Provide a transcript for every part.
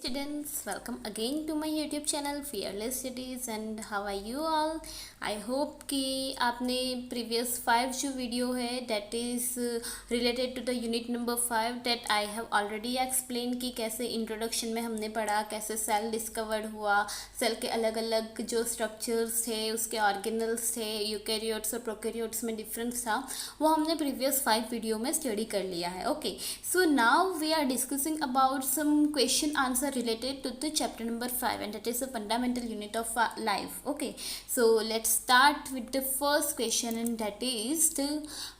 students, welcome again to my YouTube channel Fearless Studies and how are you all? I hope कि आपने previous 5 जो video है that is related to the unit number 5 that I have already explained कि कैसे introduction में हमने पढ़ा, कैसे सेल डिस्कवर्ड हुआ, सेल के अलग अलग जो स्ट्रक्चर्स थे, उसके ऑर्गेनल्स थे, यूकैरियोट्स और प्रोकैरियोट्स में डिफरेंस था, वो हमने प्रीवियस 5 वीडियो में स्टडी कर लिया है. Okay, so now we are discussing about some question answer related to the chapter number 5 and that is the fundamental unit of life. Okay, so let's start with the first question and that is the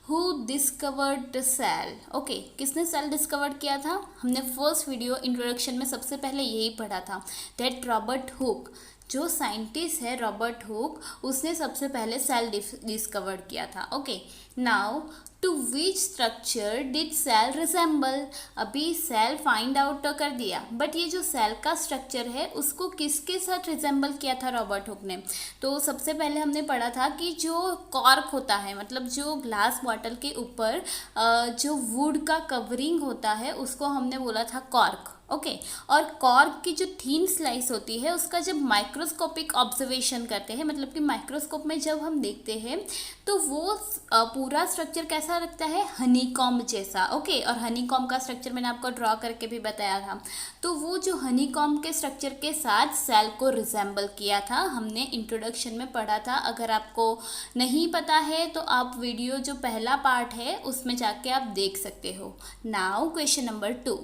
who discovered the cell. Okay, किसने cell discovered किया था? हमने first video introduction में सबसे पहले यही पढ़ा था that रॉबर्ट हुक, जो साइंटिस्ट है रॉबर्ट हुक, उसने सबसे पहले सेल डिस्कवर्ड किया था. Okay, now to which structure did cell resemble. अभी सेल फाइंड आउट तो कर दिया, बट ये जो सेल का स्ट्रक्चर है उसको किसके साथ रिसेंबल किया था रॉबर्ट हुक ने? तो सबसे पहले हमने पढ़ा था कि जो कॉर्क होता है, मतलब जो ग्लास बॉटल के ऊपर जो वुड का कवरिंग होता है उसको हमने बोला था कॉर्क. ओके, और कॉर्क की जो थीन स्लाइस होती है उसका जब माइक्रोस्कोपिक ऑब्जर्वेशन करते हैं, मतलब कि माइक्रोस्कोप में जब हम देखते हैं तो वो पूरा स्ट्रक्चर कैसा लगता है? हनीकॉम्ब जैसा. ओके, और हनीकॉम्ब का स्ट्रक्चर मैंने आपको ड्रॉ करके भी बताया था. तो वो जो हनीकॉम्ब के स्ट्रक्चर के साथ सेल को रिजेंबल किया था, हमने इंट्रोडक्शन में पढ़ा था. अगर आपको नहीं पता है तो आप वीडियो जो पहला पार्ट है उसमें जाके आप देख सकते हो. Now question number 2,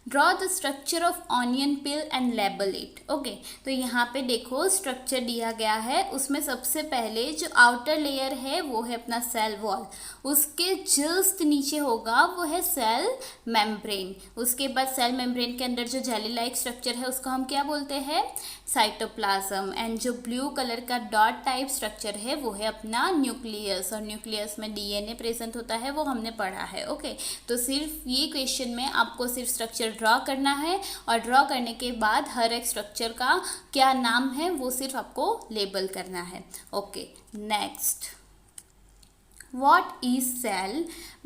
draw the structure of onion pill and label it. Okay, तो यहाँ पे देखो स्ट्रक्चर दिया गया है, उसमें सबसे पहले जो आउटर लेयर है वो है अपना सेल वॉल, उसके जस्ट नीचे होगा वो है सेल मेम्ब्रेन, उसके बाद सेल मेम्ब्रेन के अंदर जो जेली लाइक स्ट्रक्चर है उसको हम क्या बोलते हैं? साइटोप्लाज्म. एंड जो ब्लू कलर का डॉट टाइप स्ट्रक्चर है वो है अपना न्यूक्लियस, और न्यूक्लियस में डीएनए प्रेजेंट होता है, वो हमने पढ़ा है. ओके, तो सिर्फ ये क्वेश्चन में आपको सिर्फ स्ट्रक्चर ड्रॉ करना है और ड्रॉ करने के बाद हर एक स्ट्रक्चर का क्या नाम है वो सिर्फ आपको लेबल करना है. Okay, next, what is cell?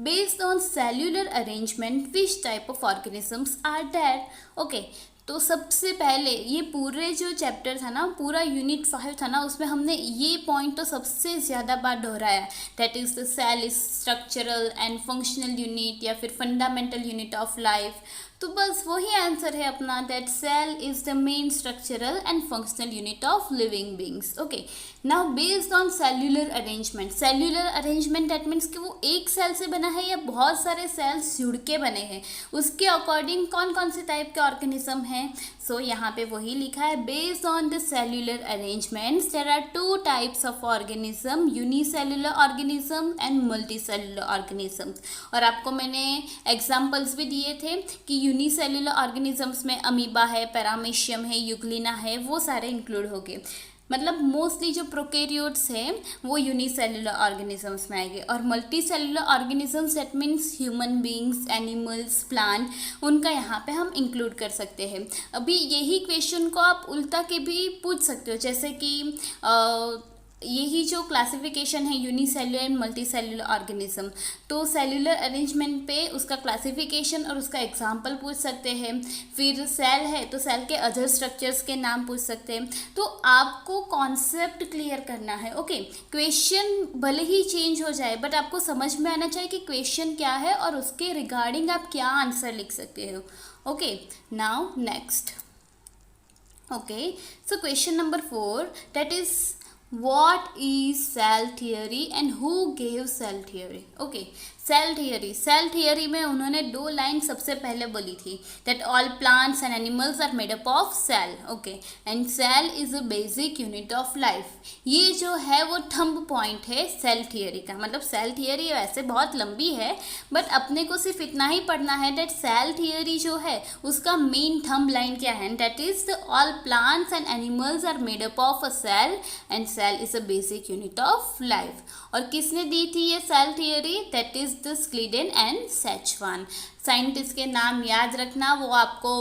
Based on cellular arrangement, which type of organisms are there? Okay, तो सबसे पहले ये पूरे जो चैप्टर था ना, पूरा यूनिट 5 था ना, उसमें हमने ये पॉइंट तो सबसे ज़्यादा बार दोहराया, that is the cell is structural and functional unit या फिर फंडामेंटल यूनिट ऑफ लाइफ. तो बस वही आंसर है अपना, that cell is the main structural and functional unit of living beings. Okay, now based on cellular arrangement. Cellular arrangement that means कि वो एक सेल से बना है या बहुत सारे सेल्स जुड़ के बने हैं, उसके अकॉर्डिंग कौन कौन से टाइप के ऑर्गेनिज्म हैं. सो यहाँ पे वही लिखा है, based on the cellular arrangements there are 2 types of organism, unicellular organism and multicellular organisms. और आपको मैंने एग्जांपल्स भी दिए थे कि यूनिसेल्युलर ऑर्गेनिजम्स में अमीबा है, पैरामीशियम है, यूग्लिना है, वो सारे इंक्लूड हो गए. मतलब मोस्टली जो प्रोकैरियोट्स हैं वो यूनिसेल्युलर ऑर्गेनिजम्स में आएंगे, और multi cellular organisms that means human beings, animals, plant, उनका यहाँ पे हम इंक्लूड कर सकते हैं. अभी यही क्वेश्चन को आप उल्टा के भी पूछ सकते हो, जैसे कि यही जो क्लासिफिकेशन है unicellular and multi cellular organism, तो सेल्युलर अरेंजमेंट पे उसका क्लासिफिकेशन और उसका एग्जांपल पूछ सकते हैं. फिर सेल है तो सेल के अदर स्ट्रक्चर्स के नाम पूछ सकते हैं. तो आपको कॉन्सेप्ट क्लियर करना है. ओके, क्वेश्चन भले ही चेंज हो जाए बट आपको समझ में आना चाहिए कि क्वेश्चन क्या है और उसके रिगार्डिंग आप क्या आंसर लिख सकते हो. Okay, now next. Okay, so question number 4, that is what is cell theory and who gave cell theory? Okay, cell theory में उन्होंने 2 लाइन सबसे पहले बोली थी, that all plants and animals are made up of cell. Okay, and cell is a basic unit of life. ये जो है वो थंब पॉइंट है सेल थियरी का. मतलब सेल थियरी वैसे बहुत लंबी है बट अपने को सिर्फ इतना ही पढ़ना है दैट सेल थियरी जो है उसका मेन थंब लाइन क्या है, that is the all plants and animals are made up of a cell and cell is a basic unit of life. और किसने दी थी ये cell theory? That is the Schleiden and Schwann. Scientist के नाम याद रखना, वो आपको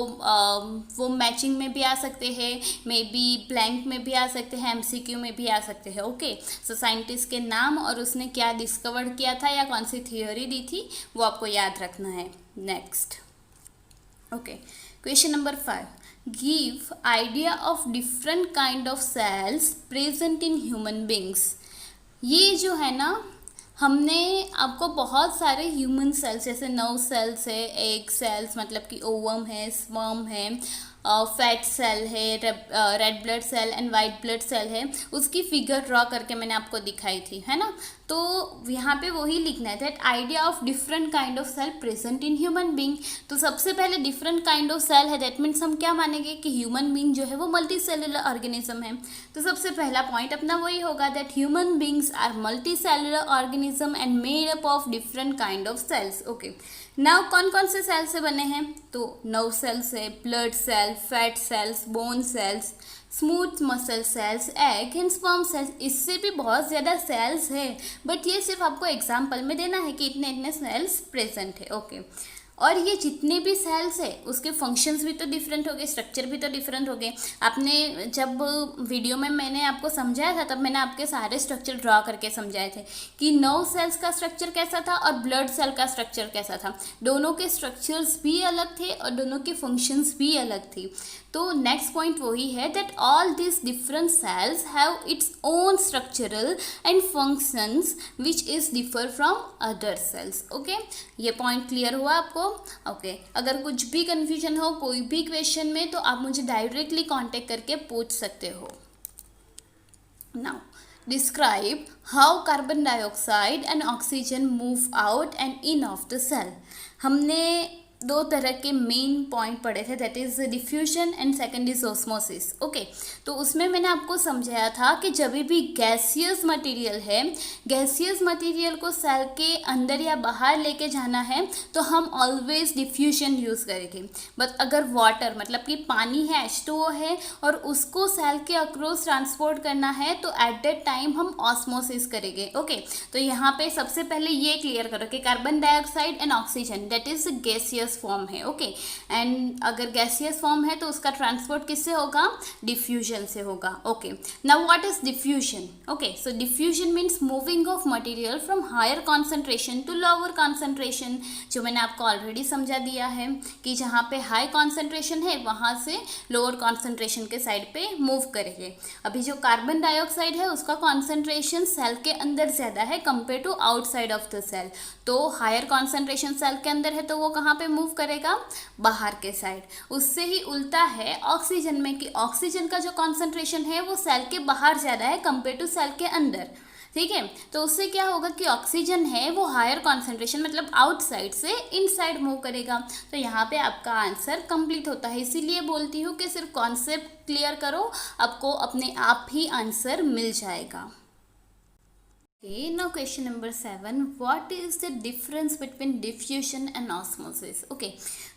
वो मैचिंग में भी आ सकते हैं, मे बी ब्लैंक में भी आ सकते हैं, एमसीक्यू में भी आ सकते हैं. ओके, सो साइंटिस्ट के नाम और उसने क्या डिस्कवर किया था या कौन सी थियोरी दी थी वो आपको याद रखना है. Next. Okay, question number 5, give idea of different kind of cells present in human beings. ये जो है ना, हमने आपको बहुत सारे ह्यूमन सेल्स, जैसे 9 सेल्स है, एग सेल्स मतलब कि ओवम है, स्पर्म है, फैट सेल है, red blood cell and white blood cell है, उसकी फिगर ड्रॉ करके मैंने आपको दिखाई थी, है ना। तो यहाँ पे वही लिखना है, that idea of different kind of cell present in human being. तो सबसे पहले डिफरेंट काइंड ऑफ सेल है, दैट मीन्स हम क्या मानेंगे कि ह्यूमन बींग जो है वो मल्टी सेलुलर ऑर्गेनिज्म है। तो सबसे पहला पॉइंट अपना वही होगा, that human beings are multi cellular organism and made up of different kind of cells. Okay, now कौन कौन से सेल से बने हैं? तो 9 सेल्स है, blood cell, fat cells, bone cells, smooth muscle cells, egg and sperm cells. इससे भी बहुत ज़्यादा सेल्स है, बट ये सिर्फ आपको एग्जाम्पल में देना है कि इतने इतने सेल्स प्रेजेंट है। ओके, और ये जितने भी सेल्स है उसके फंक्शंस भी तो डिफरेंट हो गए, स्ट्रक्चर भी तो डिफरेंट हो गए। आपने जब वीडियो में मैंने आपको समझाया था, तब मैंने आपके सारे स्ट्रक्चर ड्रॉ करके समझाए थे कि 9 सेल्स का स्ट्रक्चर कैसा था और ब्लड सेल का स्ट्रक्चर कैसा था। दोनों के स्ट्रक्चर्स भी अलग थे और दोनों के फंक्शंस भी अलग थी। तो नेक्स्ट पॉइंट वही है, that all this different cells have its own structural and functions which is differ from other sales. Okay, ये पॉइंट क्लियर हुआ आपको? ओके, अगर कुछ भी कंफ्यूजन हो कोई भी क्वेश्चन में, तो आप मुझे डायरेक्टली कांटेक्ट करके पूछ सकते हो। Now describe how carbon dioxide and oxygen move out and in of the cell. हमने 2 तरह के मेन पॉइंट पढ़े थे, that is diffusion and second is osmosis. Okay, तो उसमें मैंने आपको समझाया था कि जब भी गैसियस मटेरियल है, गैसियस मटेरियल को सेल के अंदर या बाहर लेके जाना है तो हम ऑलवेज डिफ्यूजन यूज़ करेंगे। बट अगर वाटर मतलब कि पानी है, H2O है, और उसको सेल के अक्रॉस ट्रांसपोर्ट करना है, तो एट दैट टाइम हम ऑस्मोसिस करेंगे। ओके, तो यहाँ पे सबसे पहले ये क्लियर करो कि carbon dioxide and oxygen that is gaseous form है। ओके, एंड अगर गैसियस फॉर्म है तो उसका ट्रांसपोर्ट किससे होगा? डिफ्यूजन से होगा। Okay, now what is diffusion? Okay, so diffusion means moving of material from higher concentration to lower concentration, जो मैंने आपको ऑलरेडी समझा दिया है कि जहाँ पे हाई कॉन्सेंट्रेशन है वहाँ से लोअर कॉन्सेंट्रेशन के साइड पे मूव करेंगे। अभी जो कार्बन डाइऑक्साइड है उसका कॉन्सेंट्रेशन सेल के अंदर ज़्यादा है compare to outside of the cell, तो हायर कॉन्सेंट्रेशन सेल के अंदर है तो वो कहाँ पे मूव करेगा? बाहर के साइड। उससे ही उल्टा है ऑक्सीजन में कि ऑक्सीजन का जो कॉन्सेंट्रेशन है वो सेल के बाहर ज़्यादा है कंपेयर टू सेल के अंदर। ठीक है, तो उससे क्या होगा कि ऑक्सीजन है वो हायर कॉन्सेंट्रेशन मतलब आउटसाइड से इनसाइड मूव करेगा। तो यहाँ पे आपका आंसर कंप्लीट होता है। इसीलिए बोलती हूँ कि सिर्फ कॉन्सेप्ट क्लियर करो, आपको अपने आप ही आंसर मिल जाएगा। Okay, now question number 7, what is the difference between diffusion and osmosis? Okay,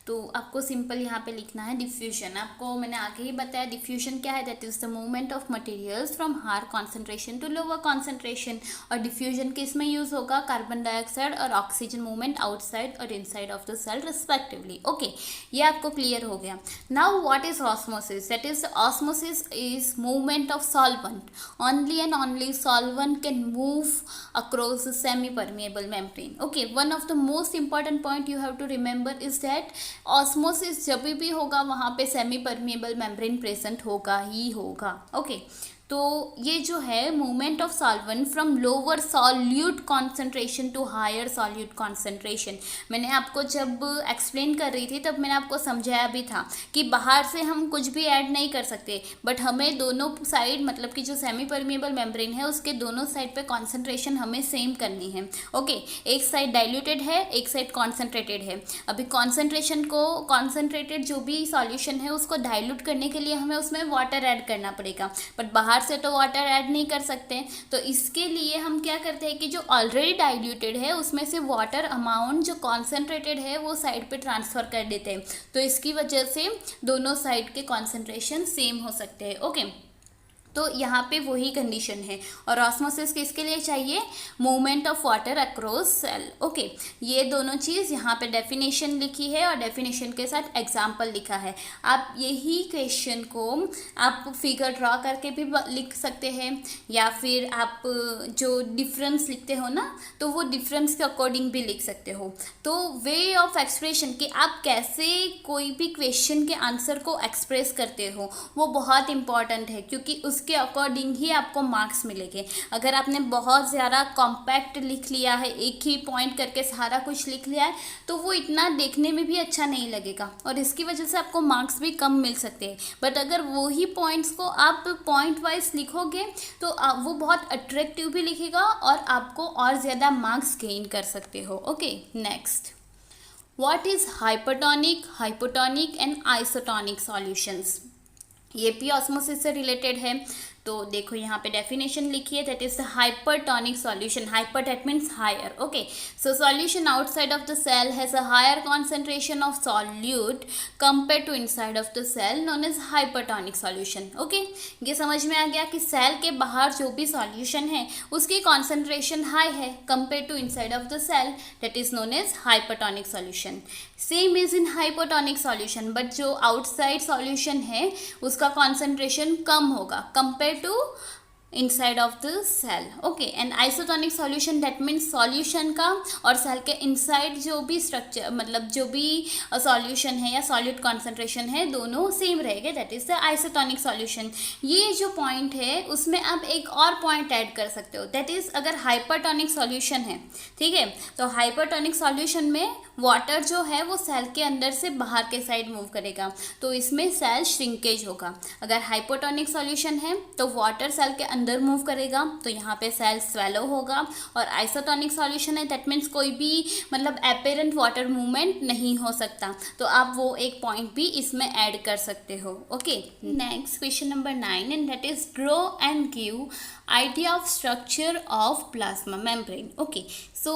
तो आपको सिंपल यहाँ पे लिखना है डिफ्यूजन। आपको मैंने आगे ही बताया डिफ्यूजन क्या है, that is the movement of materials from higher concentration to lower concentration. और डिफ्यूजन किस में यूज होगा? कार्बन डाइऑक्साइड और ऑक्सीजन मूवमेंट आउटसाइड और inside of the cell respectively. Okay, ये आपको क्लियर हो गया। Now what is osmosis? That is osmosis is movement of solvent, only and only solvent can move across the semi-permeable membrane. Okay, one of the most important point you have to remember is that osmosis जब भी होगा वहाँ पे semi permeable membrane present होगा ही होगा। Okay, तो ये जो है movement of solvent from lower solute concentration to higher solute concentration, मैंने आपको जब एक्सप्लेन कर रही थी तब मैंने आपको समझाया भी था कि बाहर से हम कुछ भी ऐड नहीं कर सकते, बट हमें दोनों साइड मतलब कि जो सेमी परमिएबल मेम्ब्रेन है उसके दोनों साइड पे कॉन्सेंट्रेशन हमें सेम करनी है। ओके, एक साइड डाइल्यूटेड है, एक साइड कॉन्सेंट्रेटेड है। अभी कॉन्सेंट्रेशन को कॉन्सेंट्रेटेड जो भी सॉल्यूशन है उसको डाइल्यूट करने के लिए हमें उसमें वाटर ऐड करना पड़ेगा, बट बाहर से तो वाटर ऐड नहीं कर सकते। तो इसके लिए हम क्या करते हैं कि जो ऑलरेडी डाइल्यूटेड है उसमें से वाटर अमाउंट जो कॉन्सेंट्रेटेड है वो साइड पे ट्रांसफ़र कर देते हैं, तो इसकी वजह से दोनों साइड के कॉन्सेंट्रेशन सेम हो सकते हैं। ओके, तो यहाँ पे वही कंडीशन है। और ऑस्मोसिस किसके लिए चाहिए? Movement of water across cell. Okay, ये दोनों चीज़ यहाँ पे डेफिनेशन लिखी है और डेफिनेशन के साथ एग्जाम्पल लिखा है। आप यही क्वेश्चन को आप फिगर ड्रॉ करके भी लिख सकते हैं, या फिर आप जो डिफरेंस लिखते हो ना, तो वो डिफरेंस के अकॉर्डिंग भी लिख सकते हो। तो वे ऑफ एक्सप्रेशन कि आप कैसे कोई भी क्वेश्चन के आंसर को एक्सप्रेस करते हो वो बहुत इंपॉर्टेंट है, क्योंकि उसके अकॉर्डिंग ही आपको मार्क्स मिलेंगे। अगर आपने बहुत ज़्यादा कॉम्पैक्ट लिख लिया है, एक ही पॉइंट करके सारा कुछ लिख लिया है, तो वो इतना देखने में भी अच्छा नहीं लगेगा और इसकी वजह से आपको मार्क्स भी कम मिल सकते हैं। बट अगर वही पॉइंट्स को आप पॉइंट वाइज लिखोगे तो वो बहुत अट्रैक्टिव भी लिखेगा और आपको और ज़्यादा मार्क्स गेन कर सकते हो। Okay, next, what is hypertonic, hypotonic and isotonic solutions? ये भी ऑस्मोसिस से रिलेटेड है। तो देखो यहाँ पे डेफिनेशन लिखी है, that is the hypertonic solution. Hyper that means higher. Okay, so solution outside of the cell has a higher concentration of solute compare to inside of the cell, known as hypertonic solution. Okay, ये समझ में आ गया कि cell के बाहर जो भी solution है उसकी कॉन्सेंट्रेशन हाई है compare to inside of the cell, that is known as hypertonic solution. Same is in hypotonic solution, but जो आउटसाइड सॉल्यूशन है उसका कॉन्सेंट्रेशन कम होगा compare to inside of the cell. Okay, and isotonic solution that means solution का और cell के inside जो भी स्ट्रक्चर, मतलब जो भी सॉल्यूशन है या सॉल्यूट कॉन्सेंट्रेशन है, दोनों सेम रहेंगे, that is the isotonic solution. ये जो पॉइंट है उसमें आप एक और पॉइंट ऐड कर सकते हो, दैट इज अगर हाइपरटोनिक सॉल्यूशन है, ठीक है, तो हाइपरटोनिक सॉल्यूशन में वाटर जो है वो सेल के अंदर से बाहर के साइड मूव करेगा, तो इसमें सेल श्रिंकेज होगा। अगर हाइपोटोनिक सॉल्यूशन है तो वाटर सेल के अंदर मूव करेगा, तो यहाँ पे सेल स्वेलो होगा। और आइसोटोनिक सॉल्यूशन है, दैट मीन्स कोई भी मतलब अपेरेंट वाटर मूवमेंट नहीं हो सकता, तो आप वो एक पॉइंट भी इसमें ऐड कर सकते हो। Okay, next question number 9, and that is draw and give idea of structure of plasma membrane. Okay, so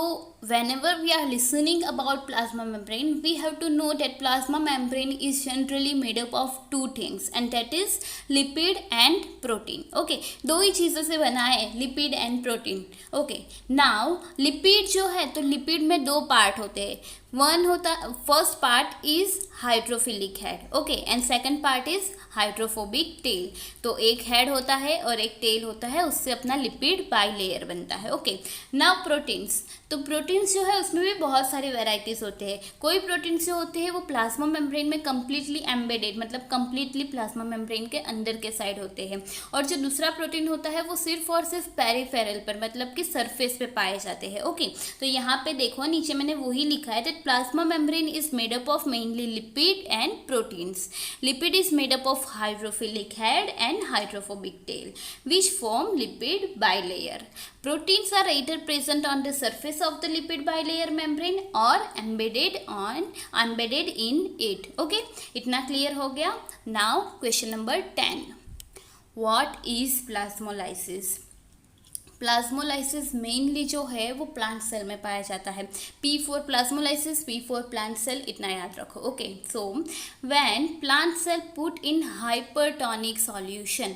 whenever we are listening about plasma membrane, we have to know that plasma membrane is generally made up of two things, and that is lipid and protein. Okay, दो ही चीज़ों से बना है, lipid and protein. Okay, now lipid जो है, तो lipid में दो पार्ट होते हैं। वन होता, first part is hydrophilic head, okay, and second part is hydrophobic tell. तो एक हेड होता है और एक टेल होता है, उससे अपना लिपिड बाइलेयर बनता है। ओके, नाउ प्रोटीन्स, तो प्रोटीन्स जो है उसमें भी बहुत सारे वेराइटीज़ होते हैं। कोई प्रोटीन्स जो होते हैं वो प्लाज्मा मेम्ब्रेन में कम्प्लीटली एम्बेडेड, मतलब कम्प्लीटली प्लाज्मा मेम्ब्रेन के अंदर के साइड होते हैं, और जो दूसरा प्रोटीन होता है वो सिर्फ और सिर्फ पेरिफेरल पर, मतलब कि सरफेस पे पाए जाते हैं। ओके, तो यहाँ पे देखो नीचे मैंने वही लिखा है, plasma membrane is made up of mainly lipid and proteins. Lipid is made up of hydrophilic head and hydrophobic tail, which form lipid bilayer. Proteins are either present on the surface of the lipid bilayer membrane or embedded in it. Okay, इतना clear हो गया। Now question number 10. What is plasmolysis? Plasmolysis mainly जो है वो plant cell में पाया जाता है। P4 plasmolysis, P4 plant cell, इतना याद रखो। Okay, so when plant cell put in hypertonic solution,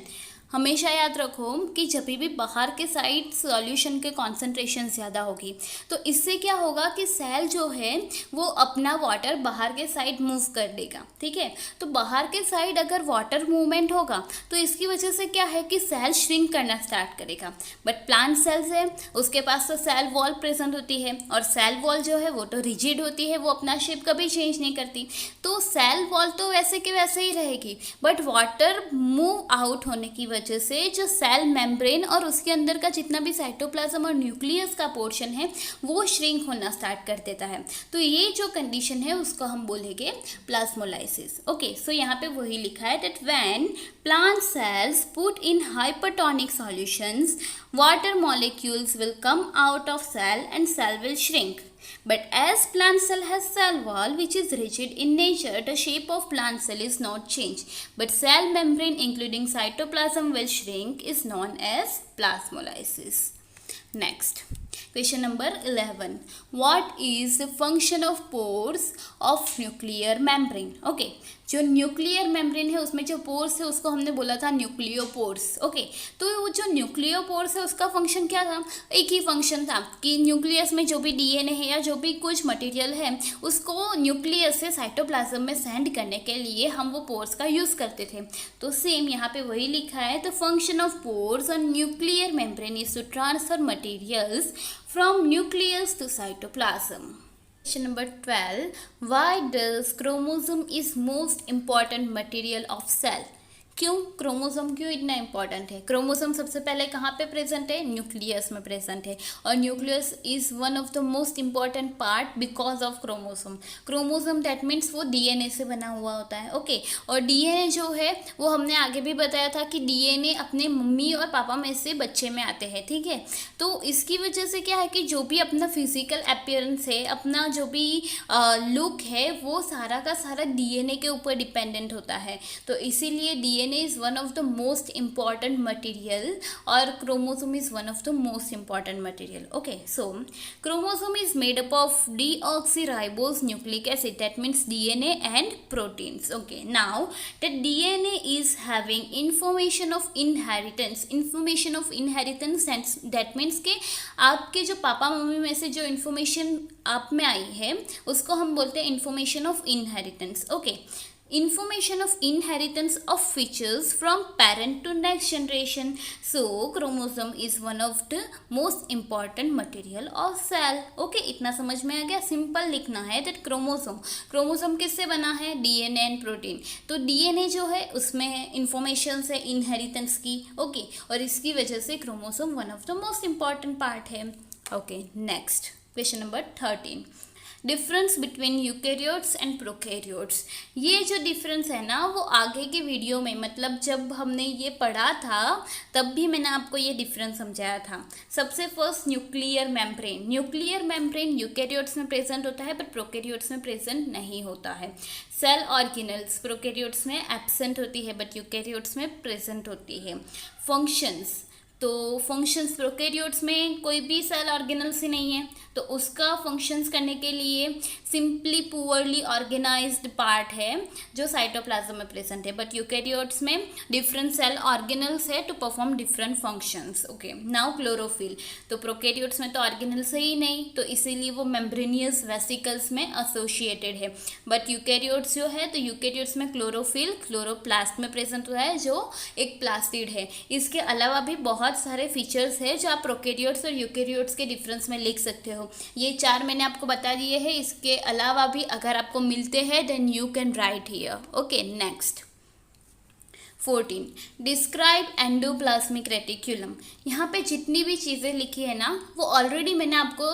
हमेशा याद रखो कि जब भी बाहर के साइड सॉल्यूशन के कॉन्सेंट्रेशन ज़्यादा होगी तो इससे क्या होगा कि सेल जो है वो अपना वाटर बाहर के साइड मूव कर देगा। ठीक है, तो बाहर के साइड अगर वाटर मूवमेंट होगा तो इसकी वजह से क्या है कि सेल श्रिंक करना स्टार्ट करेगा। बट प्लांट सेल्स है उसके पास तो सेल वॉल प्रेजेंट होती है, और सेल वॉल जो है वो तो रिजिड होती है, वो अपना शेप कभी चेंज नहीं करती, तो सेल वॉल तो वैसे के वैसे ही रहेगी। बट वाटर मूव आउट होने की वजह से जो सेल मेम्ब्रेन और उसके अंदर का जितना भी साइटोप्लाज्म और न्यूक्लियस का पोर्शन है वो श्रिंक होना स्टार्ट कर देता है। तो ये जो कंडीशन है उसको हम बोलेंगे प्लाज्मोलाइसिस। ओके, सो यहाँ पे वही लिखा है that when plant cells put in hypertonic solutions, water molecules will come out of cell and cell will shrink. But as plant cell has cell wall which is rigid in nature, the shape of plant cell is not changed. But cell membrane including cytoplasm will shrink is known as plasmolysis. Next, question number 11. What is the function of pores of nuclear membrane? Okay, जो nuclear membrane है उसमें जो pores है उसको हमने बोला था न्यूक्लियोपोर्स। Okay, तो वो जो न्यूक्लियोपोर्स है उसका फंक्शन क्या था, एक ही फंक्शन था कि न्यूक्लियस में जो भी डीएनए है या जो भी कुछ मटेरियल है उसको न्यूक्लियस से साइटोप्लाज्म में सेंड करने के लिए हम वो पोर्स का यूज़ करते थे। तो सेम यहाँ पे वही लिखा है, the function of pores on nuclear membrane is to transfer materials from nucleus to cytoplasm. Question number 12. Why does chromosome is most important material of cell? क्यों क्रोमोसोम क्यों इतना इंपॉर्टेंट है? क्रोमोसोम सबसे पहले कहाँ पे प्रेजेंट है? न्यूक्लियस में प्रेजेंट है, और nucleus is one of the most important part because of chromosome. Chromosome that means वो डीएनए से बना हुआ होता है। ओके, और डीएनए जो है वो हमने आगे भी बताया था कि डीएनए अपने मम्मी और पापा में से बच्चे में आते हैं, ठीक है। तो इसकी वजह से क्या है कि जो भी अपना फिजिकल अपीयरेंस है, अपना जो भी लुक है, वो सारा का सारा डीएनए के ऊपर डिपेंडेंट होता है। तो इसीलिए DNA is one of the most important material, और chromosome is one of the most important material. Okay, so chromosome is made up of deoxyribose nucleic acid, that means DNA and proteins. Okay, now the DNA is having information of inheritance. Information of inheritance, that means कि आपके जो papa mummy में से जो information आप में आई है उसको हम बोलते हैं information of inheritance. Okay, information of inheritance of features from parent to next generation. So chromosome is one of the most important material of cell. Okay, इतना समझ में आ गया? सिंपल लिखना है that क्रोमोसोम किससे बना है? DNA and protein. तो डीएनए जो है उसमें इंफॉर्मेशन है इनहेरिटेंस की। ओके, और इसकी वजह से chromosome one of the most important part है। Okay, next question number 13, difference between eukaryotes and prokaryotes. ये जो डिफरेंस है ना वो आगे के वीडियो में, मतलब जब हमने ये पढ़ा था तब भी मैंने आपको ये डिफरेंस समझाया था। सबसे फर्स्ट न्यूक्लियर मेम्ब्रेन यूकैरियोट्स में प्रेजेंट होता है बट प्रोकैरियोट्स में प्रेजेंट नहीं होता है। सेल ऑर्गेनल्स प्रोकैरियोट्स में एब्सेंट होती है बट यूकैरियोट्स में प्रेजेंट होती है। फंक्शंस, तो फंक्शंस प्रोकैरियोट्स में कोई भी सेल ऑर्गेनल्स ही नहीं है, तो उसका फंक्शंस करने के लिए सिंपली पुअरली ऑर्गेनाइज्ड पार्ट है जो साइटोप्लाज्म में प्रेजेंट है, बट यूकैरियोट्स में डिफरेंट सेल ऑर्गेनल्स है to perform different functions. Okay, now chlorophyll, तो प्रोकैरियोट्स में तो ऑर्गेनल्स है ही नहीं, तो इसीलिए वो मेम्ब्रेनियस वेसिकल्स में एसोसिएटेड है। बट यूकैरियोट्स जो है, तो यूकैरियोट्स में क्लोरोफिल क्लोरोप्लास्ट में प्रेजेंट हुआ है जो एक प्लास्टिड है। इसके अलावा भी बहुत सारे फीचर्स है जो आप प्रोकैरियोट्स और यूकैरियोट्स के डिफरेंस में लिख सकते हो। ये 4 मैंने आपको बता दिए हैं, इसके अलावा भी अगर आपको मिलते हैं then you can write here. Okay, next 14, describe endoplasmic reticulum. यहाँ पे जितनी भी चीज़ें लिखी है ना वो ऑलरेडी मैंने आपको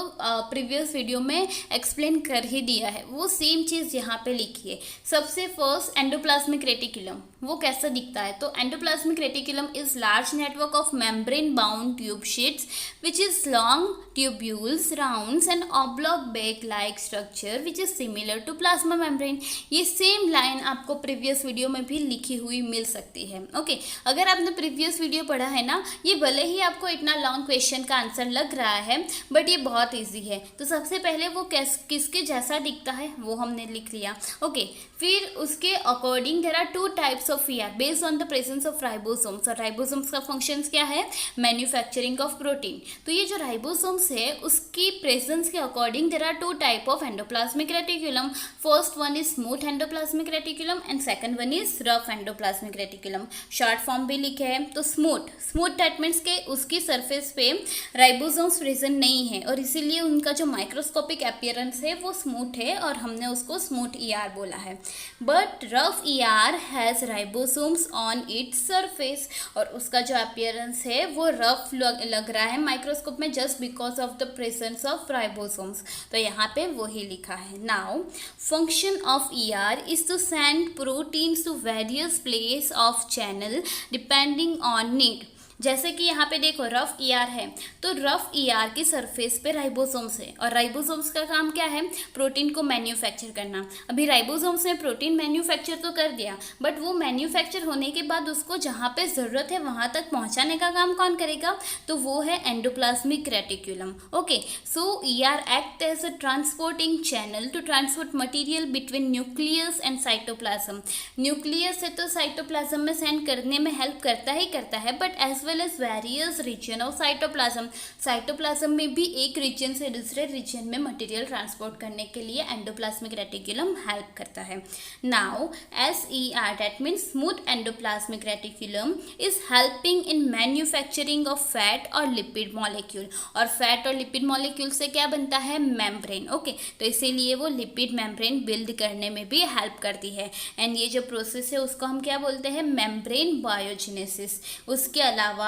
प्रीवियस वीडियो में एक्सप्लेन कर ही दिया है, वो सेम चीज़ यहाँ पे लिखी है। सबसे फर्स्ट एंडोप्लाज्मिक रेटिक्यूलम वो कैसा दिखता है, तो endoplasmic reticulum is large network of membrane bound tube sheets which is long tubules rounds and oblong bag like structure which is similar to plasma membrane. ये सेम लाइन आपको previous video में भी लिखी हुई मिल सकती है। ओके, अगर आपने प्रीवियस वीडियो पढ़ा है ना, ये भले ही आपको इतना लॉन्ग क्वेश्चन का आंसर लग रहा है बट ये बहुत ईजी है। तो सबसे पहले वो किसके जैसा दिखता है वो हमने लिख लिया। ओके, फिर उसके according there are 2 types of ER based on the presence of ribosomes. और राइबोसोम्स का फंक्शंस क्या है? Manufacturing of protein. तो ये जो राइबोसोम्स है उसकी प्रेजेंस के according there are 2 type of endoplasmic reticulum. First one is smooth endoplasmic reticulum and second one is rough endoplasmic reticulum. Short form भी लिखे हैं, तो स्मूथ दैट मीन्स के उसकी सरफेस पे राइबोसोम्स प्रेजेंट नहीं है और इसीलिए उनका जो माइक्रोस्कोपिक अपीयरेंस है वो स्मूथ है और हमने उसको स्मूथ ईआर बोला है। But rough ER has ribosomes on its surface, और उसका जो अपीयरेंस है वो रफ लग रहा है माइक्रोस्कोप में just because of the presence of ribosomes. तो यहाँ पे वही लिखा है। Now function of ER is to send proteins to various place of channel depending on need. जैसे कि यहाँ पे देखो रफ ईआर है, तो रफ ईआर की सरफेस पे राइबोसोम्स है, और राइबोसोम्स का काम क्या है, प्रोटीन को मैन्युफैक्चर करना। अभी राइबोसोम्स ने प्रोटीन मैन्युफैक्चर तो कर दिया, बट वो मैन्युफैक्चर होने के बाद उसको जहाँ पे ज़रूरत है वहाँ तक पहुँचाने का काम कौन करेगा, तो वो है endoplasmic reticulum. Okay, so ER act as a transporting channel to transport material between nucleus and cytoplasm. Nucleus है तो साइटोप्लाज्म में सेंड करने में हेल्प करता है, but as well as various region of cytoplasm. Cytoplasm में भी एक रीजन से दूसरे रीजन में मटेरियल ट्रांसपोर्ट करने के लिए एंडोप्लाज्मिक रेटिकुलम हेल्प करता है। Now SER, that means smooth endoplasmic reticulum, is helping in manufacturing of fat और लिपिड मॉलिक्यूल। और फैट और लिपिड मॉलिक्यूल से क्या बनता है, मेम्ब्रेन। ओके, तो इसीलिए वो लिपिड मेम्ब्रेन बिल्ड करने में भी हेल्प करती है। एंड ये जो प्रोसेस है उसको हम क्या बोलते हैं, मेम्ब्रेन बायोजेनेसिस। उसके अलावा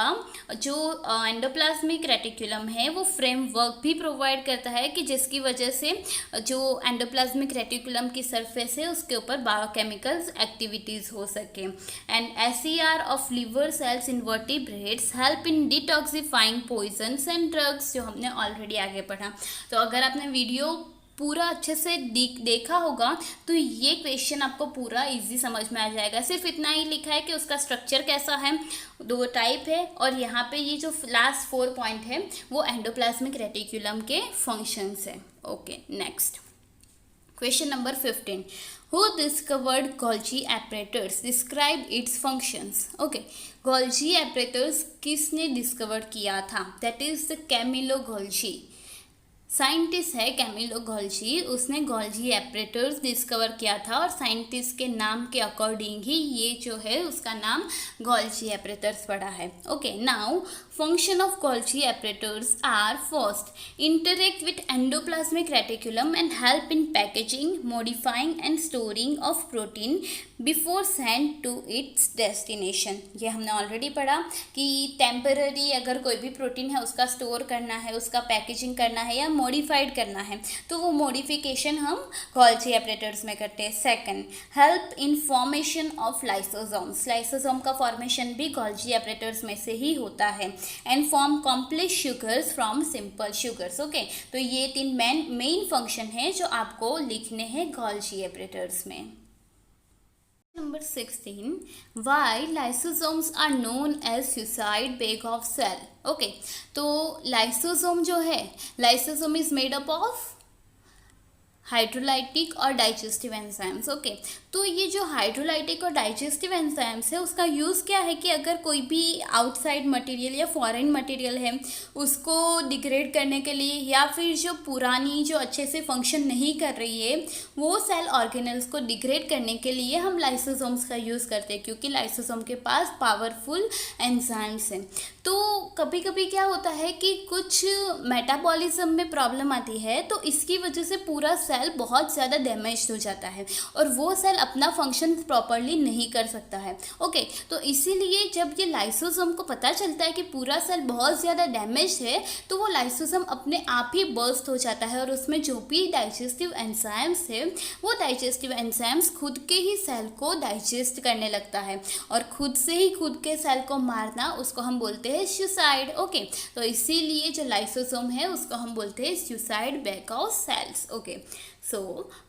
जो एंडोप्लाज्मिक रेटिकुलम है वो फ्रेमवर्क भी प्रोवाइड करता है कि जिसकी वजह से जो एंडोप्लाज्मिक रेटिकुलम की सरफेस है उसके ऊपर बायोकेमिकल्स एक्टिविटीज हो सके। And SER of liver cells in vertebrates help in detoxifying poisons and drugs, जो हमने ऑलरेडी आगे पढ़ा। तो अगर आपने वीडियो पूरा अच्छे से देखा होगा तो ये क्वेश्चन आपको पूरा इजी समझ में आ जाएगा। सिर्फ इतना ही लिखा है कि उसका स्ट्रक्चर कैसा है, 2 टाइप है, और यहाँ पे ये जो लास्ट 4 पॉइंट है वो एंडोप्लाज्मिक रेटिकुलम के फंक्शंस है। Okay, next question number 15, who discovered Golgi apparatus, describe its functions. Okay, Golgi apparatus किसने डिस्कवर किया था, that is the Camillo Golgi. Scientist है कैमिलो गोल्जी, उसने गोल्जी एपरेटर्स डिस्कवर किया था, और साइंटिस्ट के नाम के अकॉर्डिंग ही ये जो है उसका नाम गोल्जी एपरेटर्स पड़ा है। Okay, now function of Golgi apparatus are first, interact with endoplasmic reticulum and help in packaging, modifying and storing of protein before send to its destination. ये हमने ऑलरेडी पढ़ा कि टेम्पररी अगर कोई भी प्रोटीन है उसका स्टोर करना है, उसका पैकेजिंग करना है या मॉडिफाइड करना है, तो वो मॉडिफिकेशन हम गोल्जी एपरेटर्स में करते हैं। Second, help in formation of lysosomes, lysosome का फॉर्मेशन भी गोल्जी एपरेटर्स में से ही होता है। And form complex sugars from simple sugars. Okay, तो ये 3 मेन फंक्शन है जो आपको लिखने हैं गोल्जी एपरेटर्स में। Number 16, why lysosomes are known as suicide bag of cell. Okay, तो lysosome जो है, lysosome is made up of hydrolytic और डाइजेस्टिव एंजाइम्स। ओके, तो ये जो हाइड्रोलाइटिक और डाइजेस्टिव एंजाइम्स है उसका यूज़ क्या है कि अगर कोई भी आउटसाइड मटेरियल या फॉरेन मटेरियल है उसको डिग्रेड करने के लिए, या फिर जो पुरानी जो अच्छे से फंक्शन नहीं कर रही है वो सेल ऑर्गेनल्स को डिग्रेड करने के लिए हम लाइसोसोम्स का यूज़ करते हैं, क्योंकि लाइसोसोम के पास पावरफुल एंजाइम्स हैं। तो कभी कभी क्या होता है कि कुछ मेटाबॉलिज्म में प्रॉब्लम आती है, तो इसकी वजह से पूरा सेल बहुत ज़्यादा डैमेज हो जाता है और वो सेल अपना फंक्शन प्रॉपरली नहीं कर सकता है। ओके, तो इसीलिए जब ये लाइसोसोम को पता चलता है कि पूरा सेल बहुत ज़्यादा डैमेज है, तो वो लाइसोसोम अपने आप ही बर्स्ट हो जाता है और उसमें जो भी डाइजेस्टिव एंजाइम्स है वो डाइजेस्टिव एंजाइम्स खुद के ही सेल को डाइजेस्ट करने लगता है, और खुद से ही खुद के सेल को मारना उसको हम बोलते हैं सुसाइड। ओके, तो इसीलिए जो लाइसोसोम है उसको हम बोलते हैं suicide bag of cells. Okay, so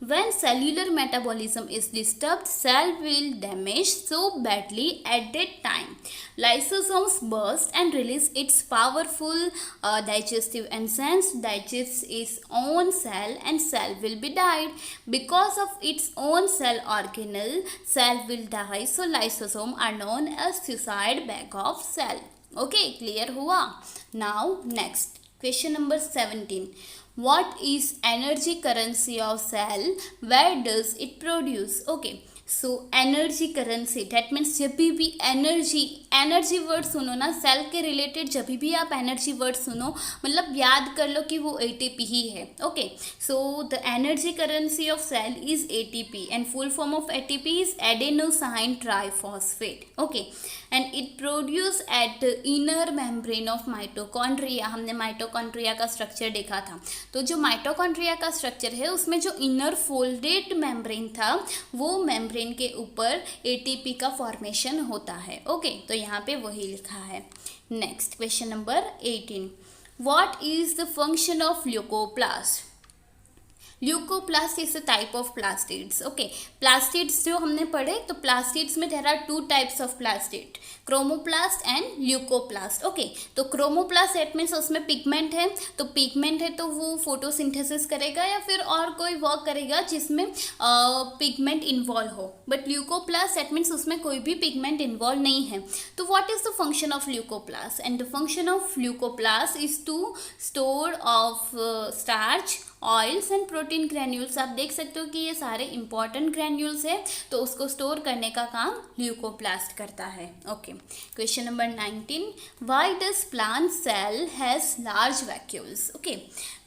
when cellular metabolism is disturbed, cell will damage so badly at that time. Lysosomes burst and release its powerful digestive enzymes, digests its own cell, and cell will be died. Because of its own cell organelle, cell will die. So lysosome are known as suicide bag of cell. Okay, clear हुआ? Now next question number 17. What is energy currency of cell? Where does it produce? Okay, so energy currency that means जब भी energy word सुनो ना cell के related, जब भी आप energy word सुनो मतलब याद कर लो कि वो ATP ही है। Okay, so the energy currency of cell is ATP and full form of ATP is adenosine triphosphate. Okay, and it produce at the inner membrane of mitochondria. हमने माइटोकॉन्ड्रिया का स्ट्रक्चर देखा था, तो जो माइटोकॉन्ड्रिया का structure है उसमें जो इनर फोल्डेड मेम्ब्रेन था वो मेम्ब्रेन मेम्ब्रेन के ऊपर एटीपी का फॉर्मेशन होता है। ओके, तो यहाँ पे वही लिखा है। Next question number 18, what is the function of leucoplast? Leucoplast is a type of plastids. Okay, plastids जो हमने पढ़े, तो प्लास्टिड्स में there are two types of plastid, chromoplast and leucoplast. Okay, तो क्रोमोप्लास्ट दैट मीन्स उसमें pigment है, तो pigment है तो वो फोटोसिंथेसिस करेगा या फिर और कोई वर्क करेगा जिसमें पिगमेंट इन्वॉल्व हो, बट ल्यूकोप्लास्ट दैट मीन्स उसमें कोई भी पिगमेंट इन्वॉल्व नहीं है। तो what is the function of leucoplast? And the function of leucoplast is to store of starch, oils and protein granules. आप देख सकते हो कि ये सारे इंपॉर्टेंट ग्रैन्यूल्स है, तो उसको स्टोर करने का काम ल्यूकोप्लास्ट करता है। Okay, question number 19, why does plant cell has large vacuoles? Okay,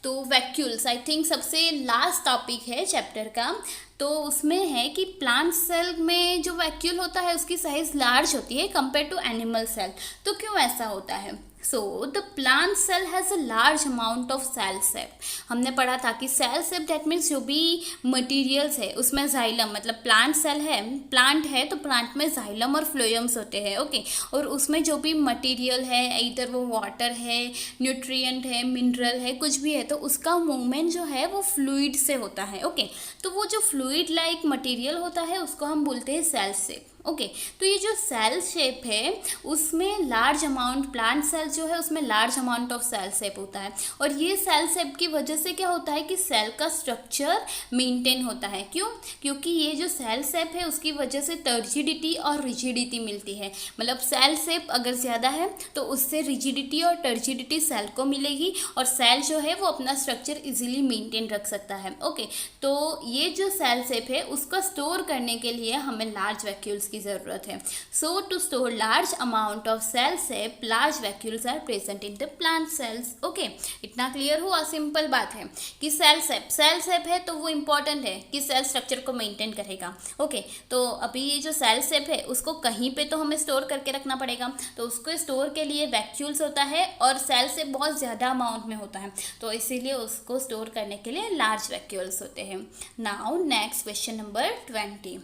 तो वैक्यूल्स आई थिंक सबसे लास्ट टॉपिक है चैप्टर का, तो उसमें है कि प्लांट सेल में जो वैक्यूल होता है उसकी साइज लार्ज होती है कंपेयर टू एनिमल सेल। तो क्यों ऐसा होता है? So the plant cell has a large amount of cell sap. हमने पढ़ा था कि सेल सेप दैट मीन्स जो भी मटेरियल्स है उसमें जाइलम, मतलब प्लांट सेल है, प्लांट है तो प्लांट में जाइलम और फ्लोएम्स होते हैं। ओके, और उसमें जो भी मटेरियल है, इधर वो वाटर है, न्यूट्रिएंट है, मिनरल है, कुछ भी है, तो उसका मूवमेंट जो है वो फ्लूइड से होता है। ओके, तो वो जो फ्लूइड लाइक मटेरियल होता है उसको हम बोलते हैं सेल सेप। ओके, तो ये जो सेल शेप है उसमें लार्ज अमाउंट, प्लांट सेल जो है उसमें large amount of cell shape होता है, और ये सेल शेप की वजह से क्या होता है कि सेल का स्ट्रक्चर मेंटेन होता है। क्यों? क्योंकि ये जो सेल शेप है उसकी वजह से टर्जिडिटी और रिजिडिटी मिलती है। मतलब सेल शेप अगर ज़्यादा है तो उससे रिजिडिटी और टर्जिडिटी सेल को मिलेगी, और सेल जो है वो अपना स्ट्रक्चर इजीली मेंटेन रख सकता है। ओके, तो ये जो सेल शेप है उसको स्टोर करने के लिए हमें लार्ज वैक्यूल्स की ज़रूरत है। So to store large amount of cell sap, large vacuoles are present in the plant cells. Okay, इतना क्लियर हुआ? सिंपल बात है कि सेल शेप है तो वो इंपॉर्टेंट है कि सेल स्ट्रक्चर को मेंटेन करेगा। ओके, तो अभी ये जो सेल शेप है उसको कहीं पे तो हमें स्टोर करके रखना पड़ेगा, तो उसको स्टोर के लिए वैक्यूल्स होता है, और सेल शेप बहुत ज़्यादा अमाउंट में होता है, तो इसीलिए उसको स्टोर करने के लिए लार्ज वैक्यूल्स होते हैं। Now next question number 20,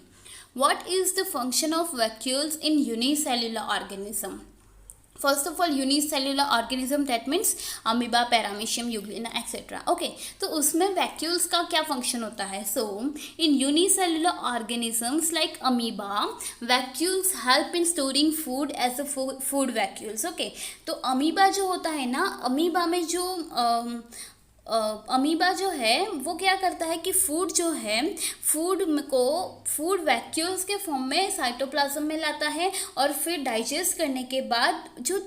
what is the function of vacuoles in unicellular organism? First of all unicellular organism that means amoeba, paramecium, euglena etcetera. Okay, तो उसमें वैक्यूल्स का क्या फंक्शन होता है? So in unicellular organisms like amoeba, vacuoles help in storing food as a food vacuoles. Okay, तो amoeba जो होता है ना, अमीबा में जो अमीबा जो है वो क्या करता है कि फूड जो है, फूड वैक्यूल्स के फॉर्म में साइटोप्लाज्म में लाता है, और फिर डाइजेस्ट करने के बाद जो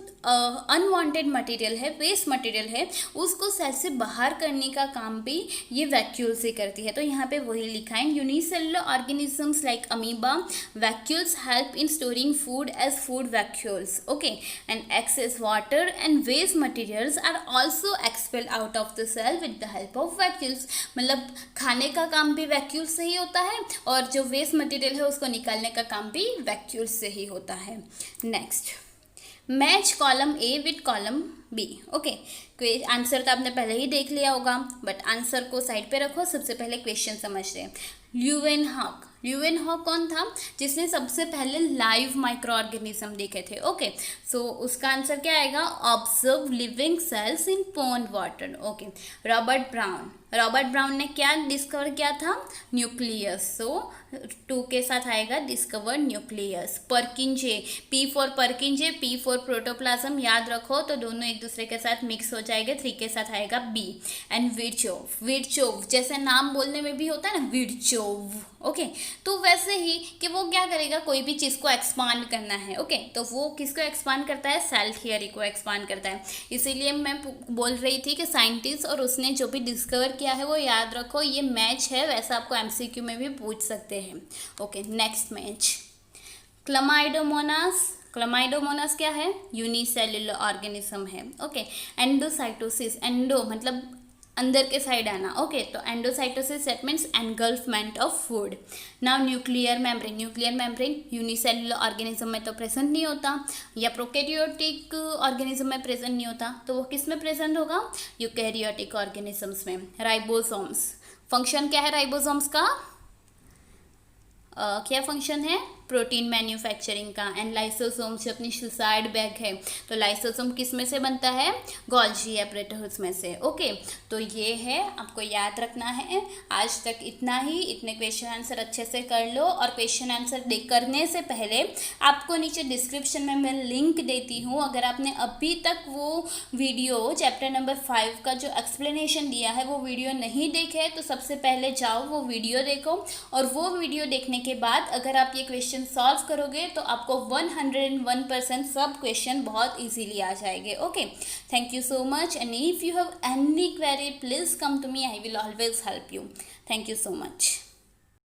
अनवांटेड मटेरियल है, वेस्ट मटेरियल है, उसको सेल से बाहर करने का काम भी ये वैक्यूल्स से करती है। तो यहाँ पे वही लिखा है, unicellular organisms like amoeba, vacuoles help in storing food as food vacuoles. Okay, and excess water and waste materials are also expelled out of the cell with the help of vacuoles. मतलब खाने का काम भी vacuoles से ही होता है, और जो वेस्ट मटेरियल है उसको निकालने का काम भी वैक्यूल्स से ही होता है। Next, match column A with column B. Okay, answer तो आपने पहले ही देख लिया होगा, बट आंसर को साइड पे रखो, सबसे पहले क्वेश्चन समझते हैं। ल्यूवेनहॉक कौन था जिसने सबसे पहले लाइव माइक्रो ऑर्गेनिज्म देखे थे? ओके, सो उसका आंसर क्या आएगा? ऑब्जर्व लिविंग सेल्स इन pond water. Okay, Robert brown ने क्या डिस्कवर किया था? न्यूक्लियस। सो 2 के साथ आएगा discover nucleus. पर्किंजे, P for पर्किंजे, P for protoplasm, याद रखो तो दोनों एक दूसरे के साथ मिक्स हो जाएंगे। 3 के साथ आएगा B। एंड विर्चोव जैसे नाम बोलने में भी होता है ना, विर्चोव। ओके, तो वैसे ही कि वो क्या करेगा, कोई भी चीज़ को एक्सपांड करना है। ओके, तो वो किसको एक्सपांड करता है? सेल थियरी को एक्सपांड करता है। इसीलिए मैं बोल रही थी कि साइंटिस्ट और उसने जो भी डिस्कवर किया है वो याद रखो, ये मैच है, वैसा आपको MCQ में भी पूछ सकते हैं। ओके, नेक्स्ट मैच, क्लमाइडोमोनास क्या है? यूनिसेल्युलर ऑर्गेनिज्म है। ओके, एंडोसाइटोसिस, एंडो मतलब अंदर के साइड आना। ओके, तो endocytosis that means engulfment of food. Now nuclear membrane unicellular organism में तो प्रेजेंट नहीं होता, या प्रोकैरियोटिक ऑर्गेनिज्म में प्रेजेंट नहीं होता, तो वो किस में प्रेजेंट होगा? यूकैरियोटिक ऑर्गेनिजम्स में। राइबोसोम्स, फंक्शन क्या है राइबोसोम्स का? क्या फंक्शन है, प्रोटीन मैन्युफैक्चरिंग का। एंड लाइसोसोम जो अपनी सुसाइड बैग है, तो लाइसोसोम किस में से बनता है, गोल्जी एपरेटस में से। ओके, तो ये है, आपको याद रखना है। आज तक इतना ही, इतने क्वेश्चन आंसर अच्छे से कर लो। और क्वेश्चन आंसर करने से पहले आपको नीचे डिस्क्रिप्शन में मैं लिंक देती हूँ, अगर आपने अभी तक वो वीडियो चैप्टर नंबर 5 का जो एक्सप्लेनेशन दिया है वो वीडियो नहीं देखे, तो सबसे पहले जाओ वो वीडियो देखो। और वो वीडियो देखने के बाद अगर आप ये क्वेश्चन सॉल्व करोगे तो आपको 101% सब क्वेश्चन बहुत इजीली आ जाएंगे। Okay, thank you so much. And if you have any query please come to me, I will always help you. Thank you so much.